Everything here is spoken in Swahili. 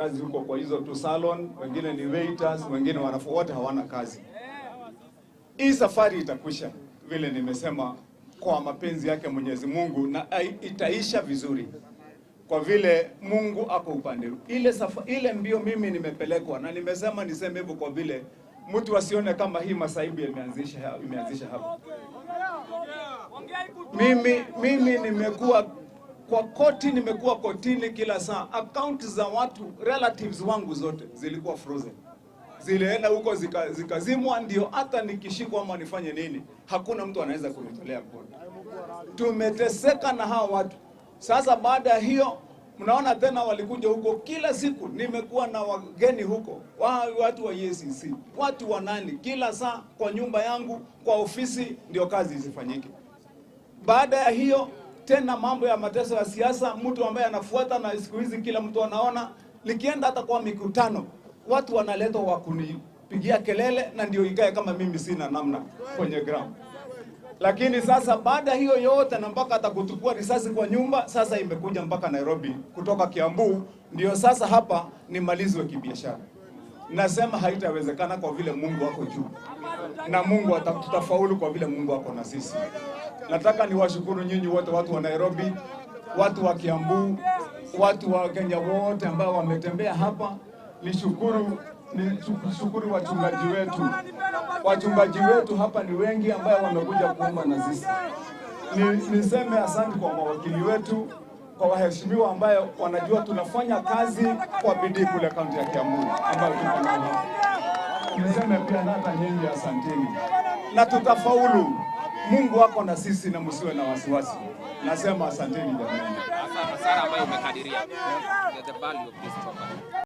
kazi huko kwa hizo tu salon, wengine ni waiters, wengine wote hawana kazi. Hii safari itakwisha vile nimesema, kwa mapenzi yake Mwenyezi Mungu, na itaisha vizuri kwa vile Mungu ako upande. Ile mbio mimi nimepelekwa, na nimesema niseme hivyo kwa vile mtu asione kama hii masaibu imeanzisha hapa. Mimi nimekuwa kwa koti, nimekuwa kotini kila saa. Account za watu relatives wangu zote zilikuwa frozen, zilienda huko zikazimwa. Ndio hata nikishikwa ama nifanye nini, hakuna mtu anaweza kunitolea kodi. Tumeteseka na hao watu. Sasa baada ya hiyo, mnaona tena walikuja huko kila siku. Nimekuwa na wageni huko, watu wa EACC, watu wa nani, kila saa kwa nyumba yangu, kwa ofisi, ndio kazi zifanyike. Baada ya hiyo tena mambo ya mateso ya siasa, mtu ambaye anafuata, na siku hizi kila mtu anaona, nikienda hata kwa mikutano watu wanaletwa wa kunipigia kelele, na ndio ikae kama mimi sina namna kwenye ground. Lakini sasa baada hiyo yote, na mpaka hata kutukua risasi kwa nyumba, sasa imekuja mpaka Nairobi kutoka Kiambu, ndio sasa hapa nimalizwe kibiashara. Nasema haitawezekana kwa vile Mungu wako juu, na Mungu tutafaulu kwa vile Mungu wako na sisi. Nataka niwashukuru nyinyi wote, watu wa Nairobi, watu wa Kiambu, watu wa Kenya wote ambao wametembea hapa. Nishukuru wachungaji wetu hapa ni wengi ambao wamekuja kuomba na sisi. Niseme asante kwa mawakili wetu, kwa waheshimiwa ambao wanajua tunafanya kazi kwa bidii kule kaunti ya Kiambu ambao tuko nao. Niseme pia hata nyinyi asanteni, na tutafaulu. Mungu wako na sisi, na msiwe na wasiwasi. Nasema asanteni jamani. Asante sana ambayo umekadiria the value of this property.